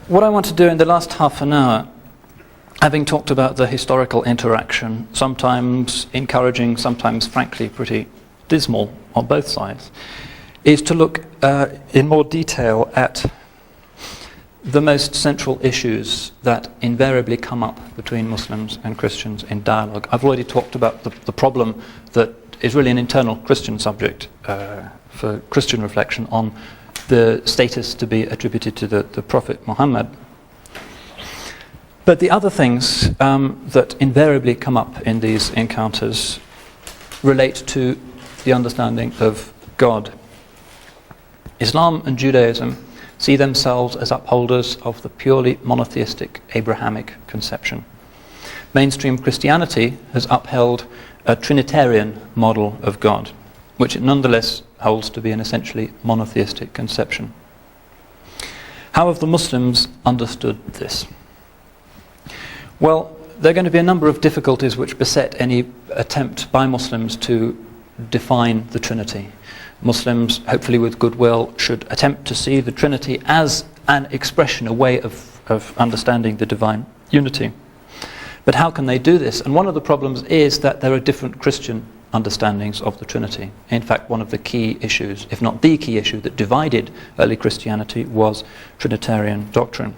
what I want to do in the last half an hour, having talked about the historical interaction, sometimes encouraging, sometimes frankly pretty dismal on both sides, is to look in more detail at the most central issues that invariably come up between Muslims and Christians in dialogue. I've already talked about the problem that is really an internal Christian subject for Christian reflection on the status to be attributed to the Prophet Muhammad. But the other things that invariably come up in these encounters relate to the understanding of God. Islam and Judaism see themselves as upholders of the purely monotheistic Abrahamic conception. Mainstream Christianity has upheld a Trinitarian model of God, which it nonetheless holds to be an essentially monotheistic conception. How have the Muslims understood this? Well, there are going to be a number of difficulties which beset any attempt by Muslims to define the Trinity. Muslims, hopefully with goodwill, should attempt to see the Trinity as an expression, a way of understanding the divine unity. But how can they do this? And one of the problems is that there are different Christian understandings of the Trinity. In fact, one of the key issues, if not the key issue, that divided early Christianity was Trinitarian doctrine.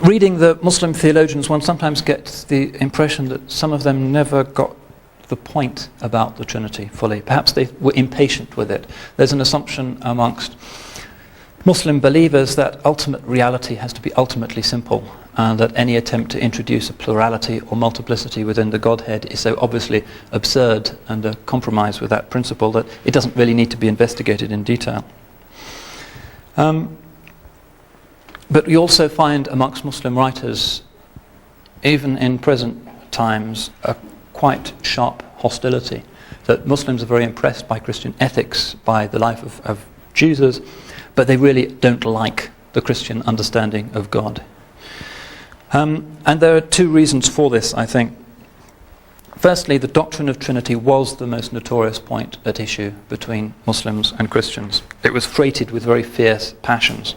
Reading the Muslim theologians, one sometimes gets the impression that some of them never got the point about the Trinity fully. Perhaps they were impatient with it. There's an assumption amongst Muslim believers that ultimate reality has to be ultimately simple, and that any attempt to introduce a plurality or multiplicity within the Godhead is so obviously absurd and a compromise with that principle that it doesn't really need to be investigated in detail. But we also find amongst Muslim writers, even in present times, a quite sharp hostility. That Muslims are very impressed by Christian ethics, by the life of Jesus, but they really don't like the Christian understanding of God. And there are two reasons for this, I think. Firstly, the doctrine of Trinity was the most notorious point at issue between Muslims and Christians. It was freighted with very fierce passions.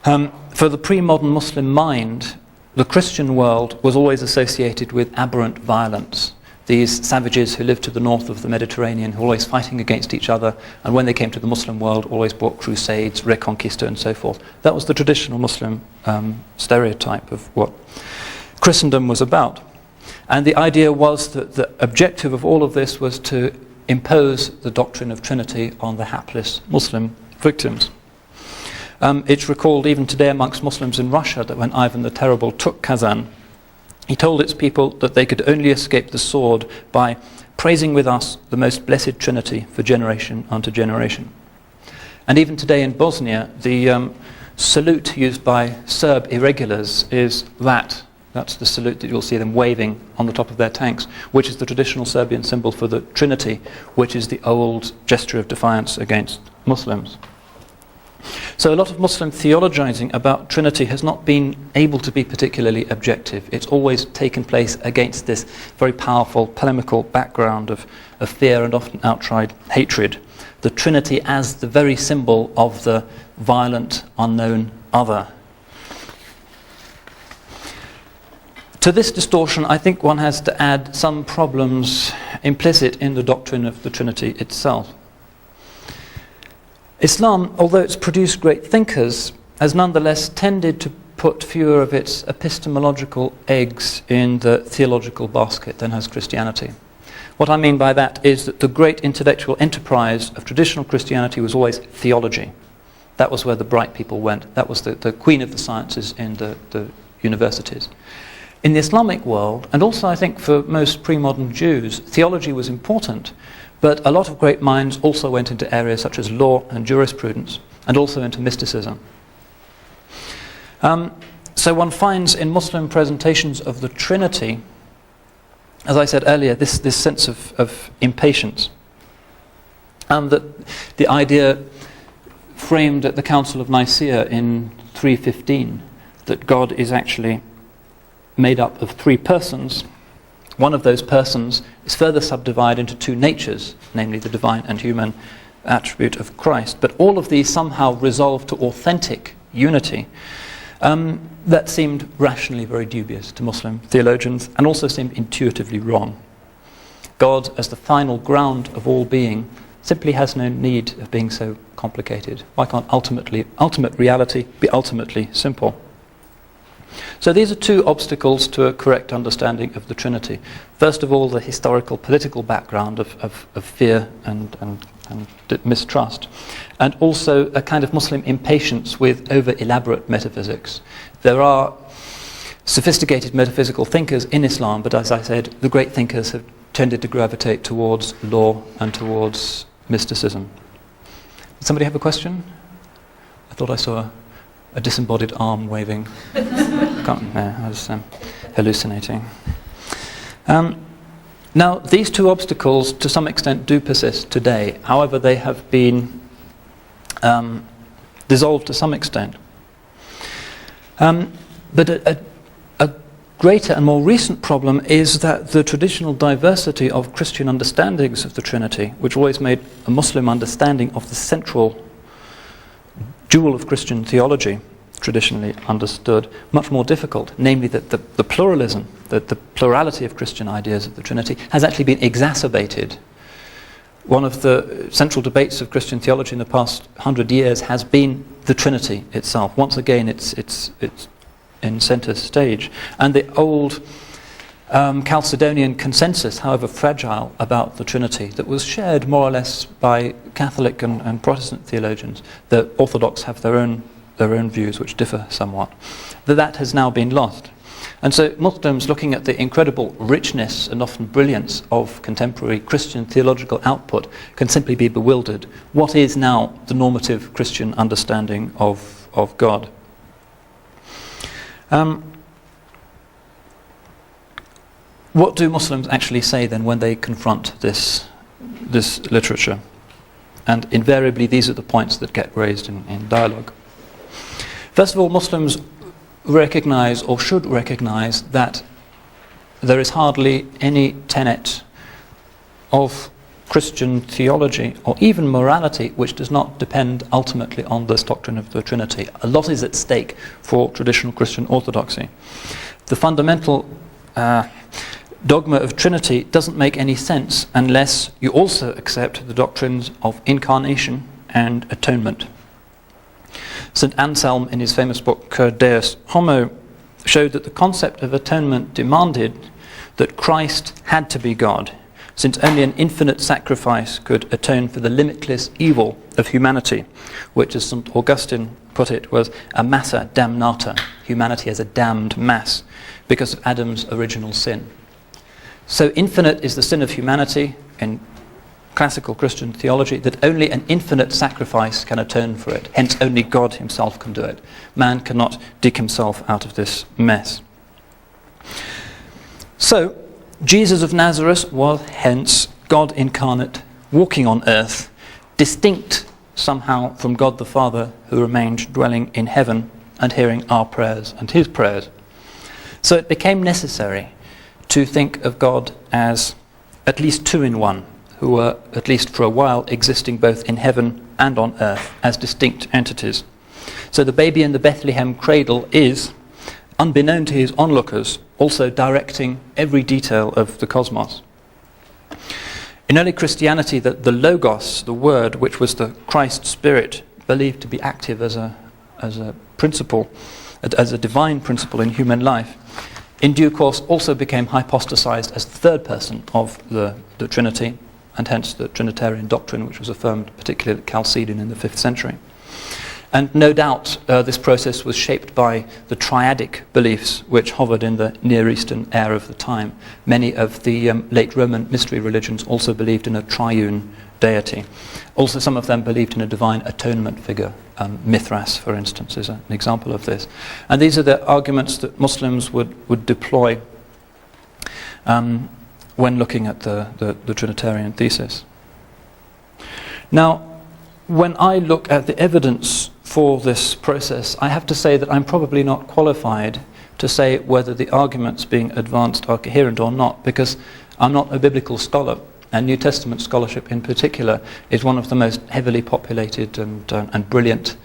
For the pre-modern Muslim mind, the Christian world was always associated with aberrant violence. These savages who lived to the north of the Mediterranean, who were always fighting against each other, and when they came to the Muslim world, always brought crusades, reconquista, and so forth. That was the traditional Muslim stereotype of what Christendom was about. And the idea was that the objective of all of this was to impose the doctrine of Trinity on the hapless Muslim victims. It's recalled even today amongst Muslims in Russia that when Ivan the Terrible took Kazan, he told its people that they could only escape the sword by praising with us the most blessed Trinity for generation unto generation. And even today in Bosnia, the salute used by Serb irregulars is that. That's the salute that you'll see them waving on the top of their tanks, which is the traditional Serbian symbol for the Trinity, which is the old gesture of defiance against Muslims. So a lot of Muslim theologizing about Trinity has not been able to be particularly objective. It's always taken place against this very powerful polemical background of fear and often outright hatred. The Trinity as the very symbol of the violent, unknown other. To this distortion, I think one has to add some problems implicit in the doctrine of the Trinity itself. Islam, although it's produced great thinkers, has nonetheless tended to put fewer of its epistemological eggs in the theological basket than has Christianity. What I mean by that is that the great intellectual enterprise of traditional Christianity was always theology. That was where the bright people went. That was the queen of the sciences in the universities. In the Islamic world, and also I think for most pre-modern Jews, theology was important, but a lot of great minds also went into areas such as law and jurisprudence, and also into mysticism. So one finds in Muslim presentations of the Trinity, as I said earlier, this sense of impatience. That the idea framed at the Council of Nicaea in 315, that God is actually made up of three persons, one of those persons is further subdivided into two natures, namely the divine and human attribute of Christ. But all of these somehow resolve to authentic unity. That seemed rationally very dubious to Muslim theologians, and also seemed intuitively wrong. God, as the final ground of all being, simply has no need of being so complicated. Why can't ultimate reality be ultimately simple? So these are two obstacles to a correct understanding of the Trinity. First of all, the historical political background of fear and mistrust, and also a kind of Muslim impatience with over-elaborate metaphysics. There are sophisticated metaphysical thinkers in Islam, but as I said, the great thinkers have tended to gravitate towards law and towards mysticism. Did somebody have a question? I thought I saw a disembodied arm waving. I was hallucinating. Now, these two obstacles to some extent do persist today. However, they have been dissolved to some extent. But a greater and more recent problem is that the traditional diversity of Christian understandings of the Trinity, which always made a Muslim understanding of the central jewel of Christian theology, traditionally understood, much more difficult, namely that the pluralism, the plurality of Christian ideas of the Trinity has actually been exacerbated. One of the central debates of Christian theology in the past 100 years has been the Trinity itself. Once again, it's in centre stage. And the old Chalcedonian consensus, however fragile, about the Trinity, that was shared more or less by Catholic and Protestant theologians, the Orthodox have their own views which differ somewhat, that has now been lost. And so Muslims, looking at the incredible richness and often brilliance of contemporary Christian theological output, can simply be bewildered. What is now the normative Christian understanding of God? What do Muslims actually say then when they confront this literature? And invariably these are the points that get raised in dialogue. First of all, Muslims recognize, or should recognize, that there is hardly any tenet of Christian theology or even morality which does not depend ultimately on this doctrine of the Trinity. A lot is at stake for traditional Christian orthodoxy. The fundamental dogma of Trinity doesn't make any sense unless you also accept the doctrines of incarnation and atonement. St. Anselm, in his famous book Deus Homo, showed that the concept of atonement demanded that Christ had to be God, since only an infinite sacrifice could atone for the limitless evil of humanity, which, as St. Augustine put it, was a massa damnata, humanity as a damned mass, because of Adam's original sin. So infinite is the sin of humanity in classical Christian theology, that only an infinite sacrifice can atone for it. Hence only God himself can do it. Man cannot dig himself out of this mess. So Jesus of Nazareth was hence God incarnate, walking on earth, distinct somehow from God the Father, who remained dwelling in heaven and hearing our prayers and his prayers. So it became necessary to think of God as at least two in one, who were, at least for a while, existing both in heaven and on earth as distinct entities. So the baby in the Bethlehem cradle is, unbeknown to his onlookers, also directing every detail of the cosmos. In early Christianity, the Logos, the Word, which was the Christ Spirit, believed to be active as a principle, as a divine principle in human life, in due course also became hypostasized as the third person of the Trinity, and hence the Trinitarian doctrine, which was affirmed particularly at Chalcedon in the 5th century. And no doubt this process was shaped by the triadic beliefs which hovered in the Near Eastern air of the time. Many of the late Roman mystery religions also believed in a triune deity. Also some of them believed in a divine atonement figure. Mithras, for instance, is an example of this. And these are the arguments that Muslims would deploy when looking at the Trinitarian thesis. Now, when I look at the evidence for this process, I have to say that I'm probably not qualified to say whether the arguments being advanced are coherent or not, because I'm not a biblical scholar, and New Testament scholarship in particular is one of the most heavily populated and brilliant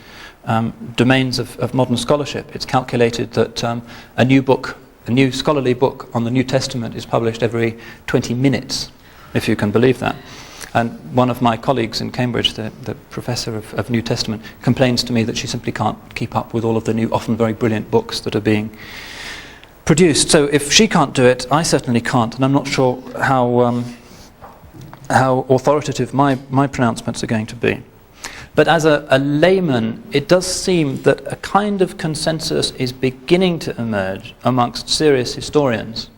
domains of modern scholarship. It's calculated that a new scholarly book on the New Testament is published every 20 minutes, if you can believe that. And one of my colleagues in Cambridge, the professor of New Testament, complains to me that she simply can't keep up with all of the new, often very brilliant books that are being produced. So if she can't do it, I certainly can't, and I'm not sure how authoritative my pronouncements are going to be. But as a layman, it does seem that a kind of consensus is beginning to emerge amongst serious historians,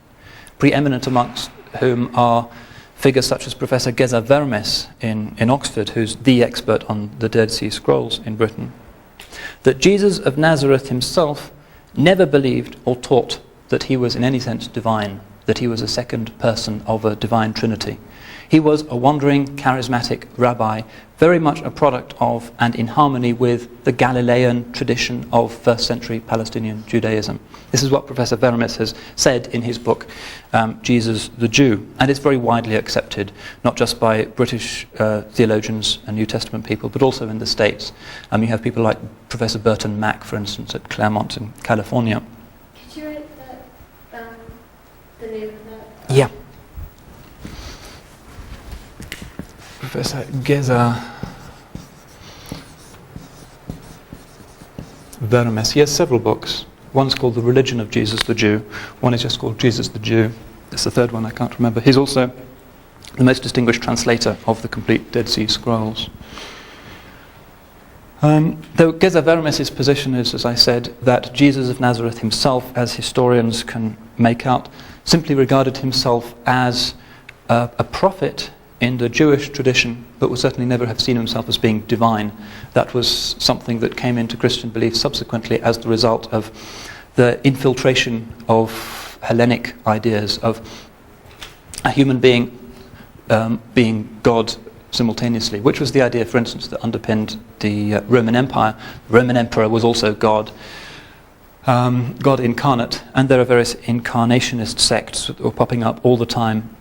preeminent amongst whom are figures such as Professor Geza Vermes in Oxford, who's the expert on the Dead Sea Scrolls in Britain, that Jesus of Nazareth himself never believed or taught that he was in any sense divine, that he was a second person of a divine trinity. He was a wandering, charismatic rabbi, very much a product of and in harmony with the Galilean tradition of first century Palestinian Judaism. This is what Professor Vermes has said in his book, Jesus the Jew. And it's very widely accepted, not just by British theologians and New Testament people, but also in the States. You have people like Professor Burton Mack, for instance, at Claremont in California. Could you write the name of that? Yeah. Professor Geza Vermes. He has several books. One's called The Religion of Jesus the Jew. One is just called Jesus the Jew. There's the third one I can't remember. He's also the most distinguished translator of the complete Dead Sea Scrolls. Though Geza Vermes' position is, as I said, that Jesus of Nazareth himself, as historians can make out, simply regarded himself as a prophet in the Jewish tradition, but would certainly never have seen himself as being divine. That was something that came into Christian belief subsequently as the result of the infiltration of Hellenic ideas of a human being being God simultaneously, which was the idea, for instance, that underpinned the Roman Empire. The Roman Emperor was also God, God incarnate, and there are various incarnationist sects that were popping up all the time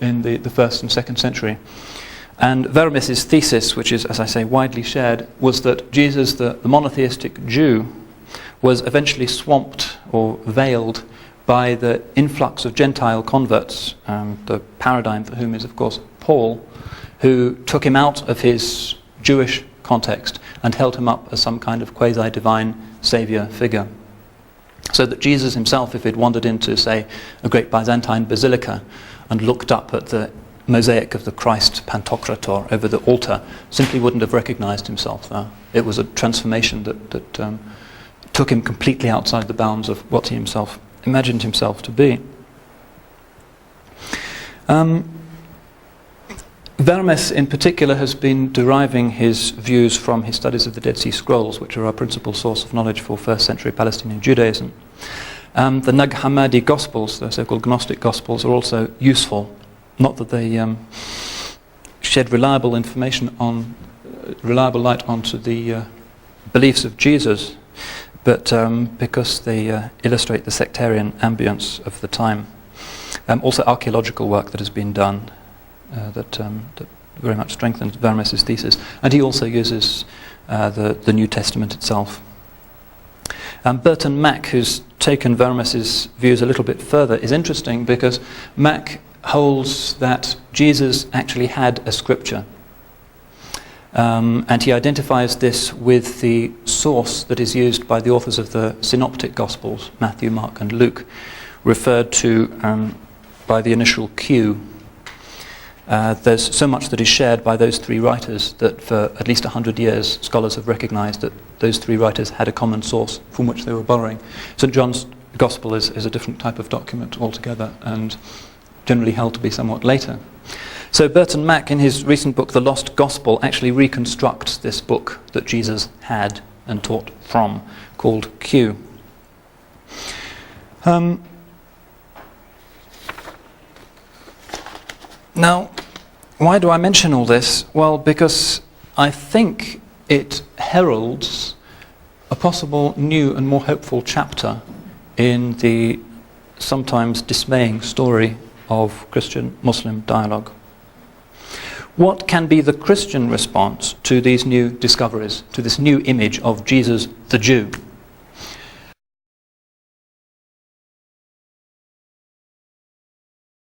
in the first and second century. And Vermes' thesis, which is, as I say, widely shared, was that Jesus, the monotheistic Jew, was eventually swamped or veiled by the influx of Gentile converts, the paradigm for whom is, of course, Paul, who took him out of his Jewish context and held him up as some kind of quasi-divine saviour figure. So that Jesus himself, if he'd wandered into, say, a great Byzantine basilica and looked up at the mosaic of the Christ Pantocrator over the altar, simply wouldn't have recognized himself there. It was a transformation that took him completely outside the bounds of what he himself imagined himself to be. Vermes in particular has been deriving his views from his studies of the Dead Sea Scrolls, which are our principal source of knowledge for first century Palestinian Judaism. The Nag Hammadi Gospels, the so-called Gnostic Gospels, are also useful. Not that they shed reliable light onto the beliefs of Jesus, but because they illustrate the sectarian ambience of the time. Also archaeological work that has been done that very much strengthens Vermes' thesis. And he also uses the New Testament itself. Burton Mack, who's taken Vermes' views a little bit further, is interesting because Mack holds that Jesus actually had a scripture. And he identifies this with the source that is used by the authors of the Synoptic Gospels, Matthew, Mark and Luke, referred to by the initial Q. There's so much that is shared by those three writers that for at least 100 years scholars have recognized that those three writers had a common source from which they were borrowing. St. John's Gospel is a different type of document altogether and generally held to be somewhat later. So Burton Mack, in his recent book, The Lost Gospel, actually reconstructs this book that Jesus had and taught from, called Q. Now, why do I mention all this? Well, because I think it heralds a possible new and more hopeful chapter in the sometimes dismaying story of Christian-Muslim dialogue. What can be the Christian response to these new discoveries, to this new image of Jesus the Jew?